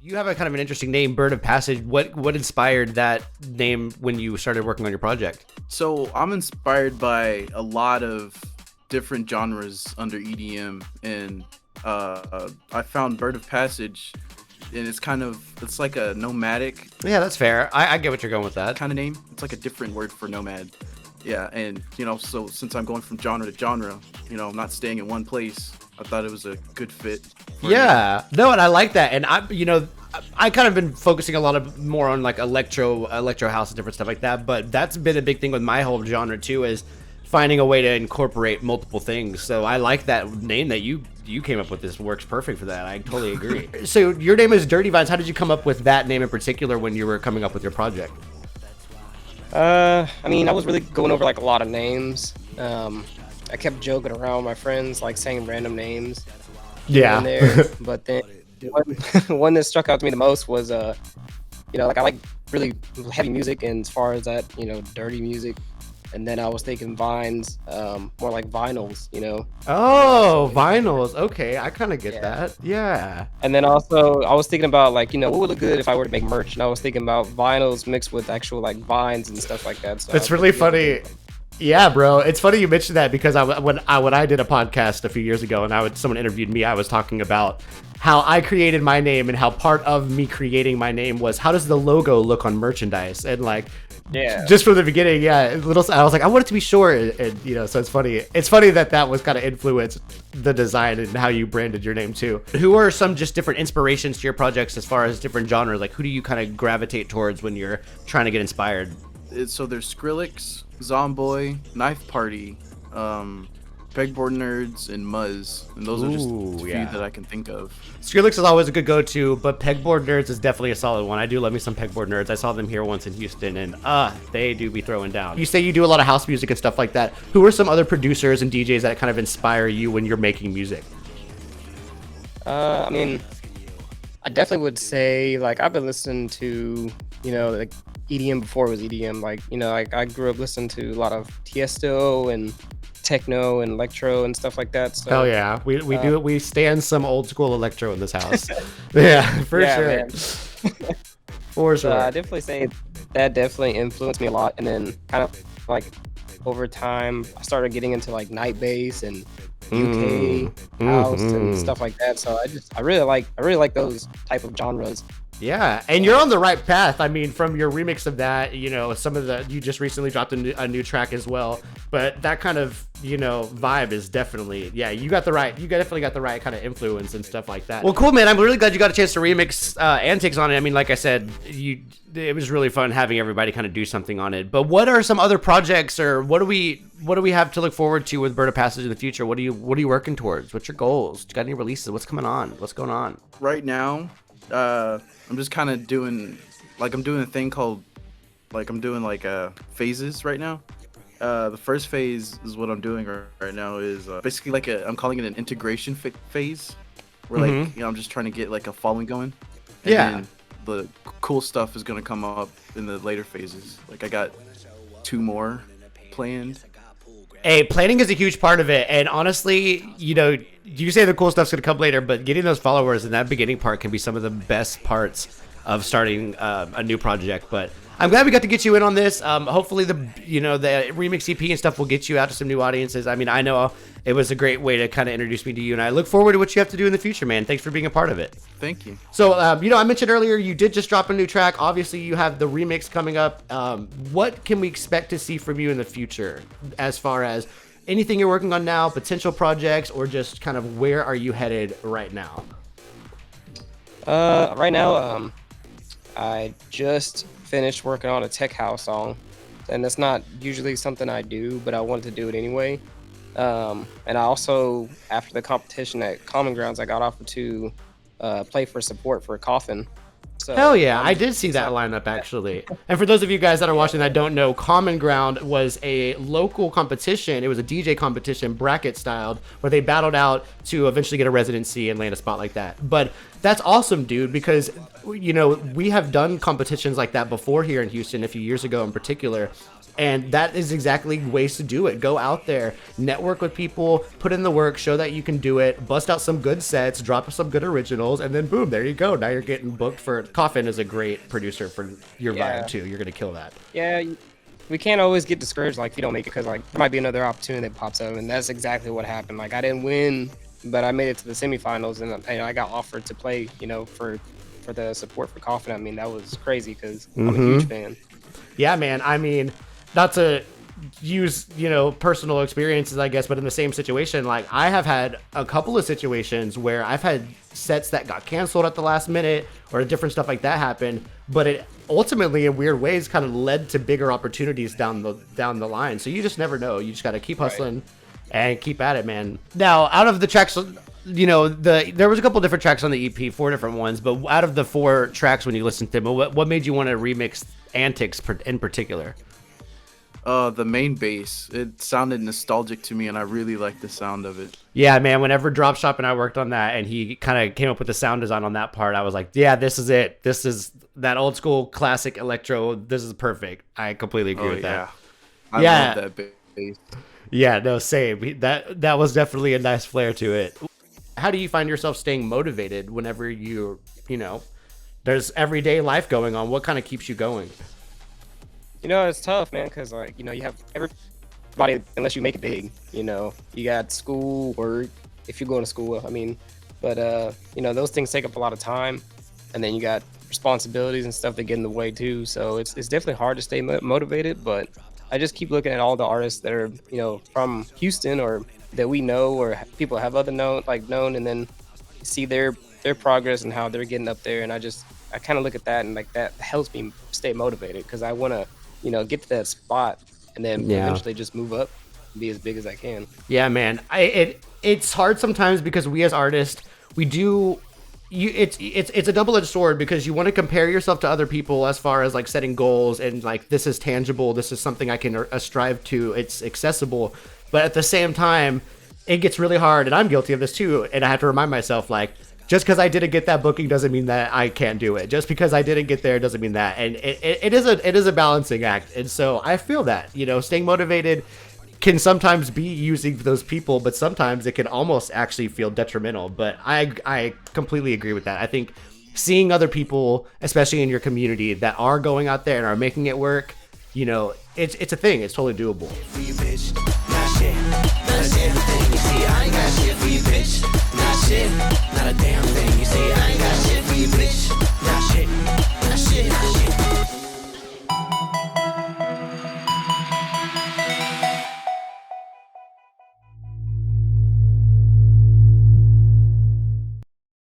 You have a kind of an interesting name, Bird of Passage. What inspired that name when you started working on your project? So I'm inspired by a lot of different genres under EDM, and I found Bird of Passage, and it's like a nomadic. Yeah, that's fair. I get what you're going with that kind of name. It's like a different word for nomad. Yeah, and so since I'm going from genre to genre, I'm not staying in one place. I thought it was a good fit. Yeah, no, and I like that. And I kind of been focusing a lot more on like electro house and different stuff like that. But that's been a big thing with my whole genre too, is finding a way to incorporate multiple things. So I like that name that you came up with. This works perfect for that. I totally agree. So your name is DirtyVinez. How did you come up with that name in particular when you were coming up with your project? I mean, I was really going over like a lot of names. I kept joking around with my friends, like saying random names. Yeah. There. But then one that struck out to me the most was, like I like really heavy music, and as far as that, dirty music. And then I was thinking vines, more like vinyls, Oh, vinyls. Okay, I kind of get that. Yeah. And then also I was thinking about like, what would look good if I were to make merch? And I was thinking about vinyls mixed with actual like vines and stuff like that. So it's really funny. Yeah, bro. It's funny you mentioned that because when I did a podcast a few years ago and someone interviewed me, I was talking about how I created my name and how part of me creating my name was how does the logo look on merchandise, and like. Yeah. Just from the beginning, I was like, I want it to be short, and so it's funny. It's funny that was kind of influenced the design and how you branded your name too. Who are some just different inspirations to your projects as far as different genres? Like, who do you kind of gravitate towards when you're trying to get inspired? So there's Skrillex, Zomboy, Knife Party, Pegboard Nerds, and Muzz, and those are just a few that I can think of. Skrillex is always a good go-to, but Pegboard Nerds is definitely a solid one. I do love me some Pegboard Nerds. I saw them here once in Houston, and they do be throwing down. You say you do a lot of house music and stuff like that. Who are some other producers and DJs that kind of inspire you when you're making music? I mean, I definitely would say, like, I've been listening to, like EDM before it was EDM. Like, I grew up listening to a lot of Tiesto and techno and electro and stuff like that. So, hell yeah, we stand some old school electro in this house. Yeah, for sure. For sure. I definitely say that definitely influenced me a lot. And then kind of like over time, I started getting into like night bass and UK house and stuff like that. So I really like those type of genres. Yeah, and you're on the right path. I mean, from your remix of that, some of you just recently dropped a new track as well. But that kind of, vibe is definitely, you definitely got the right kind of influence and stuff like that. Well, cool, man. I'm really glad you got a chance to remix Antics on it. I mean, like I said, it was really fun having everybody kind of do something on it. But what are some other projects, or what do we have to look forward to with Bird of Passage in the future? What are you working towards? What's your goals? You got any releases? What's coming on? What's going on? Right now, I'm just kind of doing a thing called phases right now. The first phase is what I'm doing right now is basically I'm calling it an integration phase, where I'm just trying to get like a following going. And then the cool stuff is gonna come up in the later phases. Like I got 2 more planned. Hey, planning is a huge part of it, and honestly, you say the cool stuff's gonna come later, but getting those followers in that beginning part can be some of the best parts of starting a new project. But I'm glad we got to get you in on this. Hopefully the remix EP and stuff will get you out to some new audiences. I mean, I know it was a great way to kind of introduce me to you, and I look forward to what you have to do in the future, man. Thanks for being a part of it. Thank you. So, I mentioned earlier you did just drop a new track. Obviously, you have the remix coming up. What can we expect to see from you in the future as far as anything you're working on now, potential projects, or just kind of where are you headed right now? Right now, I just finished working on a tech house song, and that's not usually something I do, but I wanted to do it anyway. And I also, after the competition at Common Grounds, I got offered to play for support for Coffin. So, hell yeah, I did see that lineup actually. And for those of you guys that are watching that don't know, Common Ground was a local competition. It was a DJ competition, bracket styled, where they battled out to eventually get a residency and land a spot like that. But that's awesome, dude, because we have done competitions like that before here in Houston a few years ago in particular. And that is exactly ways to do it. Go out there, network with people, put in the work, show that you can do it, bust out some good sets, drop some good originals, and then boom, there you go. Now you're getting booked for. Coffin is a great producer for your vibe too. You're gonna kill that. Yeah, we can't always get discouraged like if you don't make it, because like there might be another opportunity that pops up, and that's exactly what happened. Like I didn't win, but I made it to the semifinals, and I got offered to play, for the support for Coffin. I mean, that was crazy because I'm a huge fan. Yeah, man. I mean, not to use, personal experiences, I guess, but in the same situation, like I have had a couple of situations where I've had sets that got canceled at the last minute or different stuff like that happen, but it ultimately in weird ways kind of led to bigger opportunities down the line. So you just never know. You just got to keep hustling and keep at it, man. Now, out of the tracks, there was a couple different tracks on the EP, 4 different ones, but out of the 4 tracks when you listened to them, what made you want to remix Antics in particular? The main bass, it sounded nostalgic to me, and I really liked the sound of it. Yeah, man, whenever Drop Shop and I worked on that, and he kind of came up with the sound design on that part, I was like, yeah, this is it. This is that old school classic electro. This is perfect. I completely agree with that. I love that bass. Yeah, no, same. That was definitely a nice flair to it. How do you find yourself staying motivated whenever there's everyday life going on? What kind of keeps you going? It's tough, man, because you have everybody, unless you make it big. You got school, work, if you're going to school. I mean, but those things take up a lot of time, and then you got responsibilities and stuff that get in the way too. So it's definitely hard to stay motivated. But I just keep looking at all the artists that are from Houston or that we know or people have known, and then see their progress and how they're getting up there. And I kind of look at that, and like that helps me stay motivated, because I want to get to that spot and then eventually just move up and be as big as I can. Yeah, man. It's hard sometimes because we as artists, it's a double-edged sword, because you want to compare yourself to other people as far as like setting goals and like, this is tangible, this is something I can strive to, it's accessible. But at the same time, it gets really hard, and I'm guilty of this too, and I have to remind myself, like, just because I didn't get that booking doesn't mean that I can't do it. Just because I didn't get there doesn't mean that. And it is a balancing act. And so I feel that, staying motivated can sometimes be using those people, but sometimes it can almost actually feel detrimental. But I completely agree with that. I think seeing other people, especially in your community, that are going out there and are making it work, it's a thing. It's totally doable.